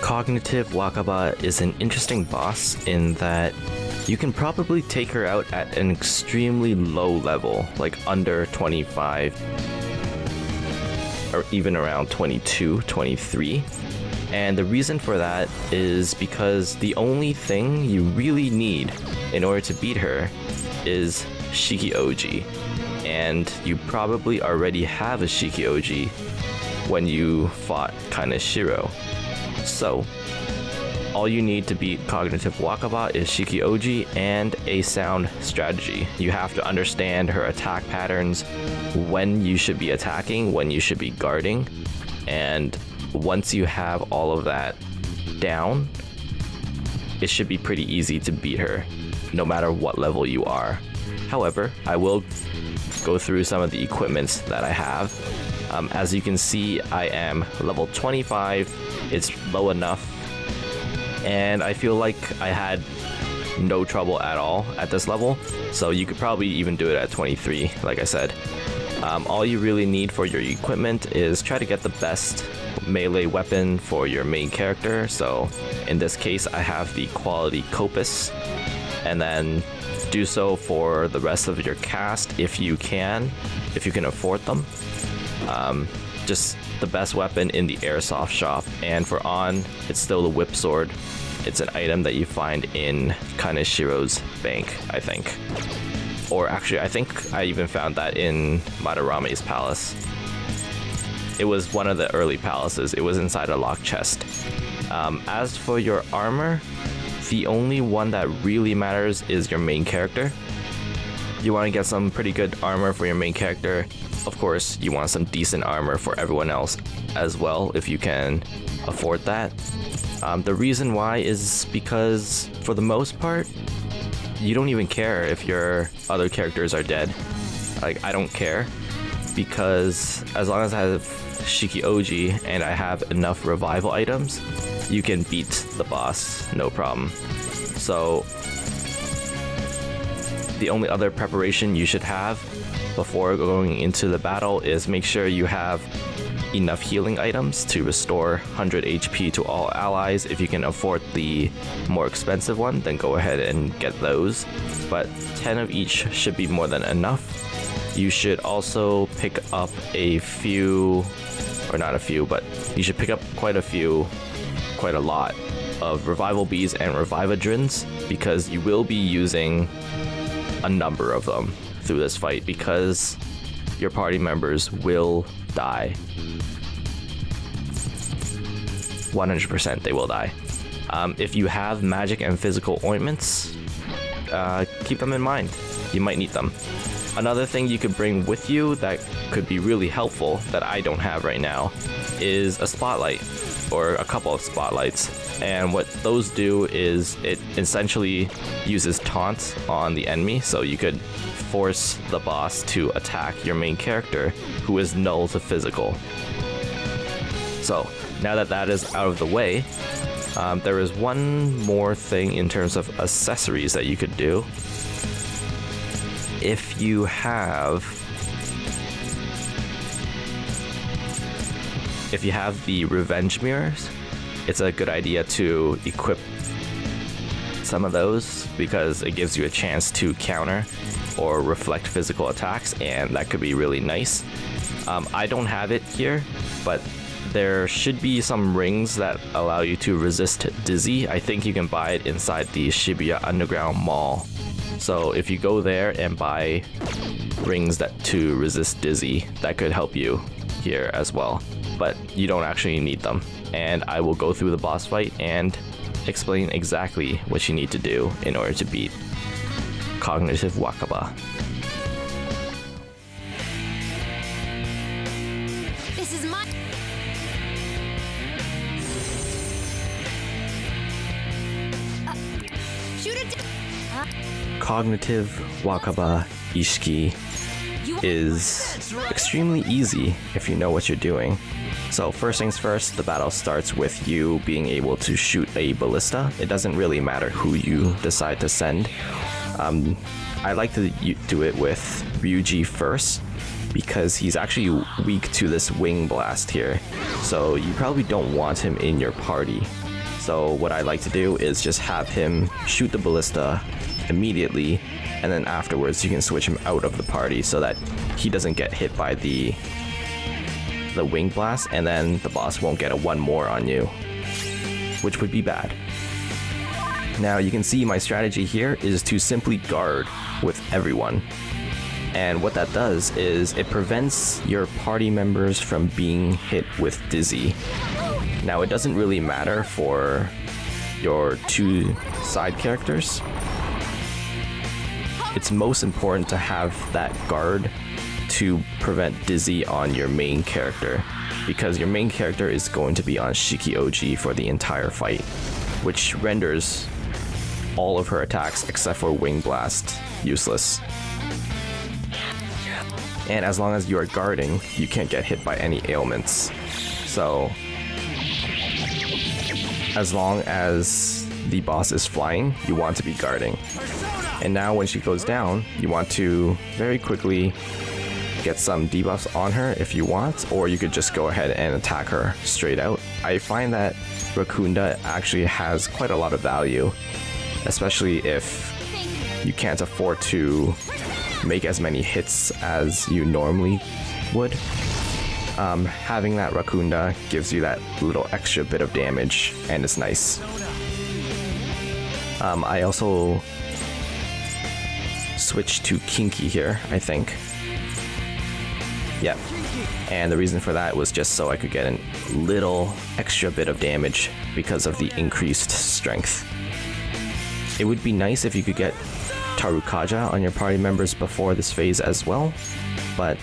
Cognitive Wakaba is an interesting boss in that you can probably take her out at an extremely low level, like under 25, or even around 22, 23. And the reason for that is because the only thing you really need in order to beat her is Shiki-Ouji. And you probably already have a Shiki-Ouji when you fought Kaneshiro. So, all you need to beat Cognitive Wakaba is Shiki-Ouji and a sound strategy. You have to understand her attack patterns, when you should be attacking, when you should be guarding, and once you have all of that down, it should be pretty easy to beat her, no matter what level you are. However, I will go through some of the equipments that I have. As you can see, I am level 25. It's low enough, and I feel like I had no trouble at all at this level, so you could probably even do it at 23, like I said. All you really need for your equipment is try to get the best melee weapon for your main character. So in this case, I have the quality Kopis, and then do so for the rest of your cast if you can afford them. Just the best weapon in the airsoft shop, and for On, it's still the whip sword. It's an item that you find in Kaneshiro's bank, I think. Or actually, I think I even found that in Madarame's palace. It was one of the early palaces. It was inside a locked chest. As for your armor, the only one that really matters is your main character. You want to get some pretty good armor for your main character. Of course, you want some decent armor for everyone else as well, if you can afford that. The reason why is because, for the most part, you don't even care if your other characters are dead. Like, I don't care, because as long as I have Shiki-Ouji and I have enough revival items, you can beat the boss, no problem. So, the only other preparation you should have before going into the battle is make sure you have enough healing items to restore 100 HP to all allies. If you can afford the more expensive one, then go ahead and get those. But 10 of each should be more than enough. You should also pick up a few, or not a few, but you should pick up quite a lot of revival bees and revivadrins, because you will be using a number of them through this fight, because your party members will die. 100% they will die. If you have magic and physical ointments, keep them in mind. You might need them. Another thing you could bring with you that could be really helpful that I don't have right now is a spotlight, or a couple of spotlights. And what those do is it essentially uses taunt on the enemy, so you could force the boss to attack your main character, who is null to physical. So now that that is out of the way, there is one more thing in terms of accessories that you could do. If you have the revenge mirrors, it's a good idea to equip some of those, because it gives you a chance to counter or reflect physical attacks, and that could be really nice. I don't have it here, but there should be some rings that allow you to resist Dizzy. I think you can buy it inside the Shibuya Underground Mall. So if you go there and buy rings to resist Dizzy, that could help you here as well. But you don't actually need them. And I will go through the boss fight and explain exactly what you need to do in order to beat Cognitive Wakaba. This is my... shoot it! Cognitive Wakaba Ishiki is extremely easy if you know what you're doing. So first things first, the battle starts with you being able to shoot a ballista. It doesn't really matter who you decide to send. I like to do it with Ryuji first, because he's actually weak to this wing blast here. So you probably don't want him in your party. So what I like to do is just have him shoot the ballista immediately, and then afterwards you can switch him out of the party so that he doesn't get hit by the wing blast, and then the boss won't get a one more on you, which would be bad. Now you can see my strategy here is to simply guard with everyone. And what that does is it prevents your party members from being hit with Dizzy. Now it doesn't really matter for your two side characters. It's most important to have that guard to prevent Dizzy on your main character, because your main character is going to be on Shiki-Ouji for the entire fight, which renders all of her attacks except for Wing Blast useless. And as long as you are guarding, you can't get hit by any ailments. So as long as the boss is flying, you want to be guarding. And now when she goes down, you want to very quickly get some debuffs on her if you want, or you could just go ahead and attack her straight out. I find that Marakunda actually has quite a lot of value, especially if you can't afford to make as many hits as you normally would. Having that Marakunda gives you that little extra bit of damage, and it's nice. I also switched to Kinky here, I think. Yep. And the reason for that was just so I could get a little extra bit of damage because of the increased strength. It would be nice if you could get Tarukaja on your party members before this phase as well, but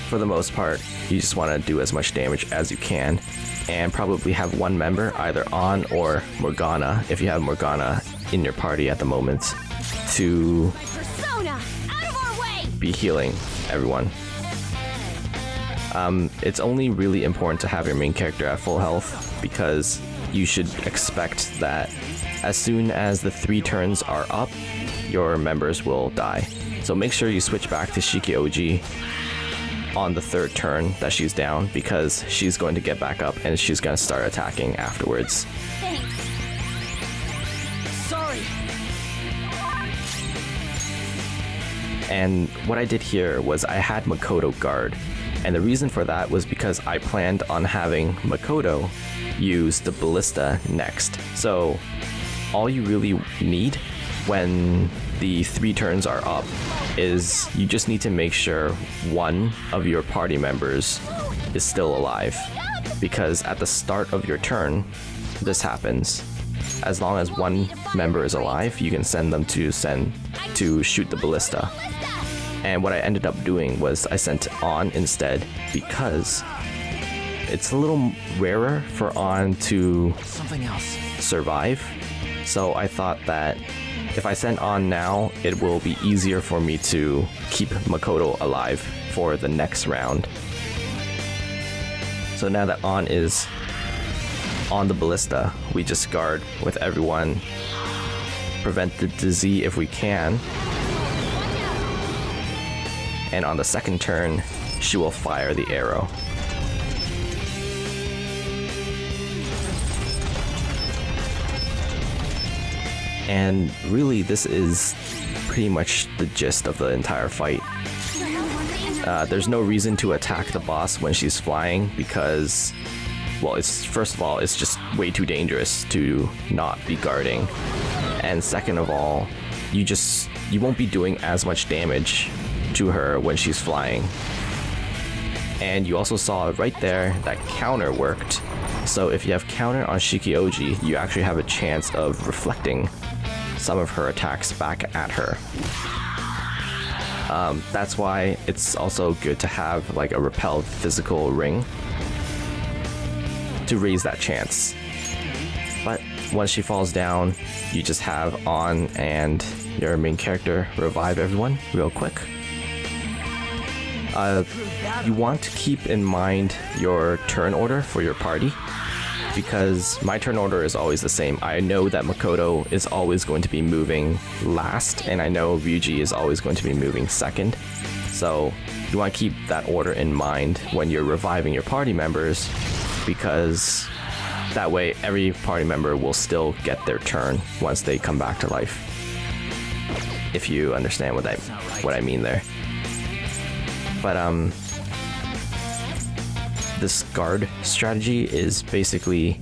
for the most part, you just want to do as much damage as you can, and probably have one member either on or Morgana, if you have Morgana in your party at the moment, to be healing everyone. It's only really important to have your main character at full health, because you should expect that as soon as the 3 turns are up, your members will die. So make sure you switch back to Shiki-Ouji on the 3rd turn that she's down, because she's going to get back up and she's going to start attacking afterwards. Thanks. Sorry. And what I did here was I had Makoto guard, and the reason for that was because I planned on having Makoto use the ballista next. So all you really need when the 3 turns are up is you just need to make sure one of your party members is still alive, because at the start of your turn this happens. As long as one member is alive, you can send them to shoot the ballista. And what I ended up doing was I sent On instead, because it's a little rarer for On to survive. So I thought that if I send On now, it will be easier for me to keep Makoto alive for the next round. So now that On is on the ballista, we just guard with everyone, prevent the Dizzy if we can, and on the 2nd turn, she will fire the arrow. And really, this is pretty much the gist of the entire fight. There's no reason to attack the boss when she's flying, because, well, first of all, it's just way too dangerous to not be guarding. And second of all, you won't be doing as much damage to her when she's flying. And you also saw right there that counter worked. So if you have counter on Shiki-Ouji, you actually have a chance of reflecting some of her attacks back at her. That's why it's also good to have like a repelled physical ring to raise that chance. But once she falls down, you just have On and your main character revive everyone real quick. You want to keep in mind your turn order for your party, because my turn order is always the same. I know that Makoto is always going to be moving last, and I know Ryuji is always going to be moving second. So you want to keep that order in mind when you're reviving your party members, because That way, every party member will still get their turn once they come back to life. If you understand what I mean there. But this guard strategy is basically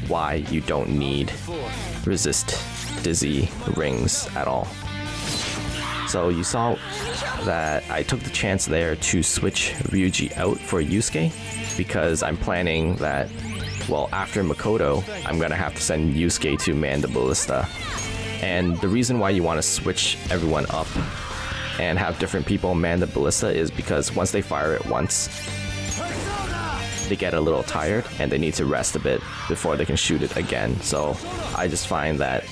why you don't need resist dizzy rings at all. So you saw that I took the chance there to switch Ryuji out for Yusuke because I'm planning that, well, after Makoto, I'm gonna have to send Yusuke to man the ballista. And the reason why you want to switch everyone up and have different people man the ballista is because once they fire it once, they get a little tired and they need to rest a bit before they can shoot it again. So I just find that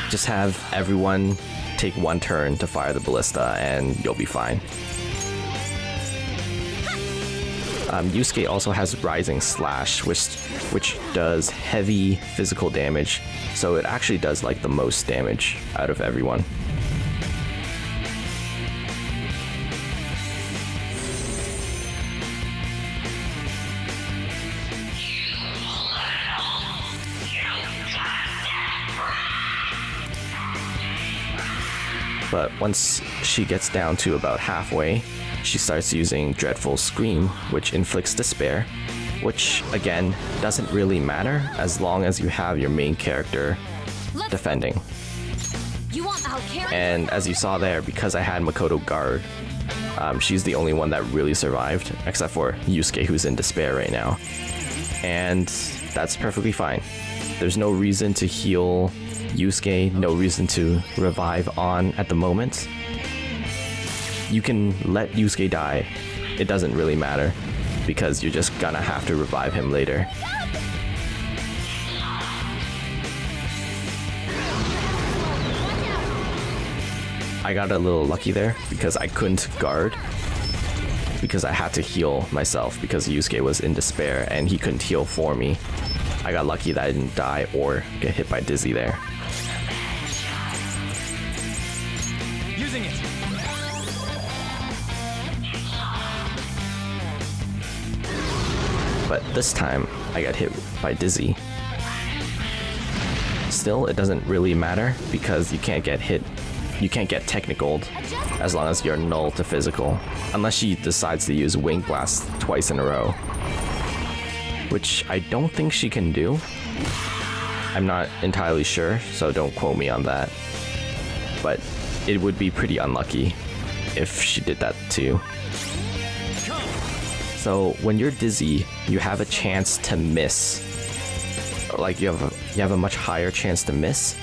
just have everyone take one turn to fire the ballista and you'll be fine. Yusuke also has Rising Slash, which does heavy physical damage, so it actually does like the most damage out of everyone. But once she gets down to about halfway, she starts using Dreadful Scream, which inflicts despair, which again doesn't really matter as long as you have your main character defending. And as you saw there, because I had Makoto guard, she's the only one that really survived, except for Yusuke, who's in despair right now. And that's perfectly fine. There's no reason to heal Yusuke, no reason to revive on at the moment. You can let Yusuke die. It doesn't really matter because you're just gonna have to revive him later. I got a little lucky there because I couldn't guard because I had to heal myself because Yusuke was in despair and he couldn't heal for me. I got lucky that I didn't die or get hit by Dizzy there. Using it. But this time I got hit by Dizzy. Still, it doesn't really matter because you can't get hit. You can't get technicaled as long as you're null to physical, unless she decides to use Wing Blast twice in a row, which I don't think she can do. I'm not entirely sure, so don't quote me on that. But it would be pretty unlucky if she did that to you. So when you're dizzy, you have a chance to miss. Like you have a much higher chance to miss.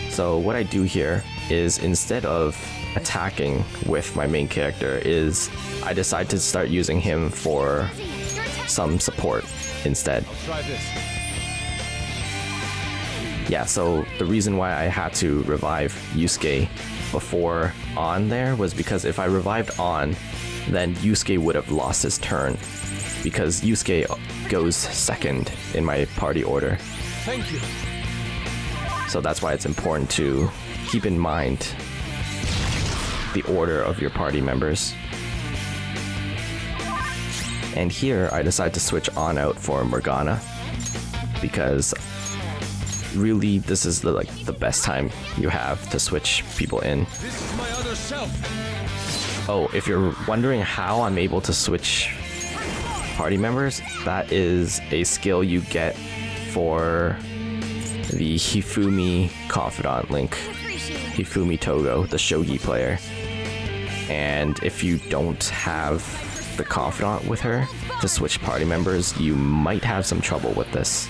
So what I do here is instead of attacking with my main character is I decide to start using him for some support instead. I'll try this. Yeah, so the reason why I had to revive Yusuke before on there was because if I revived on, then Yusuke would have lost his turn because Yusuke goes second in my party order. Thank you. So that's why it's important to keep in mind the order of your party members. And here I decide to switch on out for Morgana because really this is the best time you have to switch people in. This is my other self. Oh, if you're wondering how I'm able to switch party members, that is a skill you get for the Hifumi Confidant link. Hifumi Togo, the shogi player. And if you don't have the Confidant with her to switch party members, you might have some trouble with this.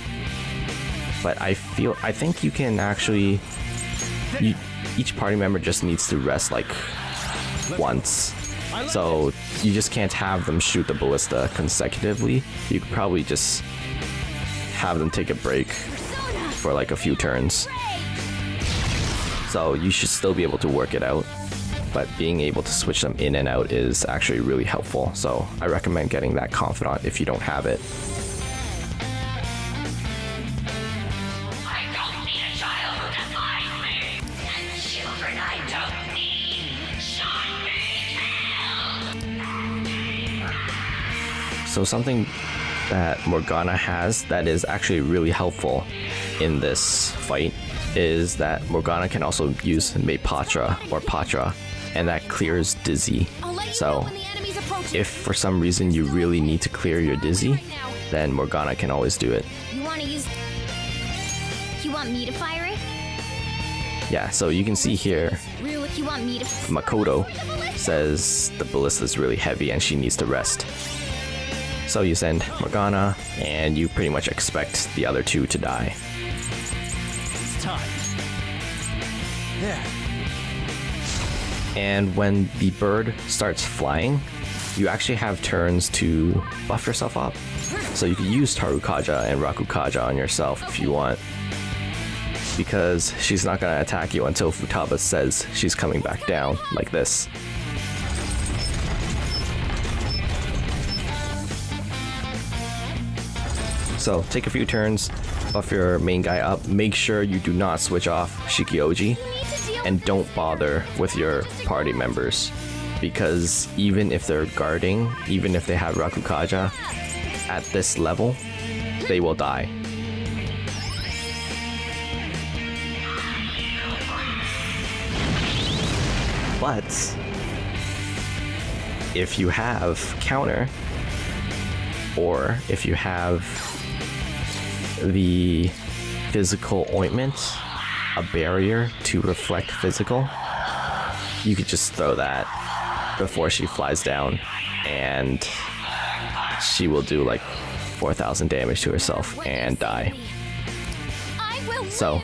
But I think you can actually, each party member just needs to rest like once. So you just can't have them shoot the ballista consecutively. You could probably just have them take a break for like a few turns. So you should still be able to work it out, but being able to switch them in and out is actually really helpful. So I recommend getting that Confidant if you don't have it. I don't need a child to find me, and children I don't need should be killed. So something that Morgana has that is actually really helpful in this fight is that Morgana can also use Mapatra or Patra, and that clears Dizzy. So if for some reason you really need to clear your Dizzy, then Morgana can always do it. You want to use... You want me to fire it? Yeah, so you can see here, Really? You want me to... Makoto says the ballista is really heavy and she needs to rest. So you send Morgana, and you pretty much expect the other two to die. It's time. There. And when the bird starts flying, you actually have turns to buff yourself up. So you can use Tarukaja and Rakukaja on yourself if you want, because she's not going to attack you until Futaba says she's coming back down, like this. So take a few turns, buff your main guy up, make sure you do not switch off Shiki-Ouji, and don't bother with your party members, because even if they're guarding, even if they have Rakukaja, at this level, they will die. But if you have counter, or if you have the physical ointment, a barrier to reflect physical, you could just throw that before she flies down, and she will do like 4,000 damage to herself and die. So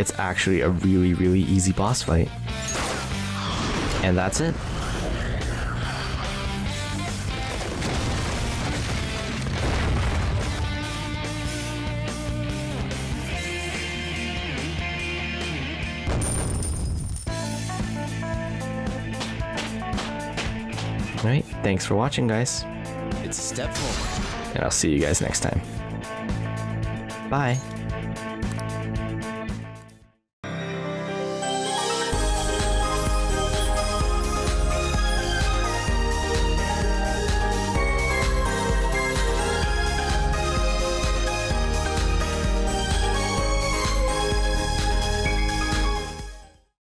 it's actually a really, really easy boss fight. And that's it. Alright, thanks for watching, guys. It's a step forward. And I'll see you guys next time. Bye.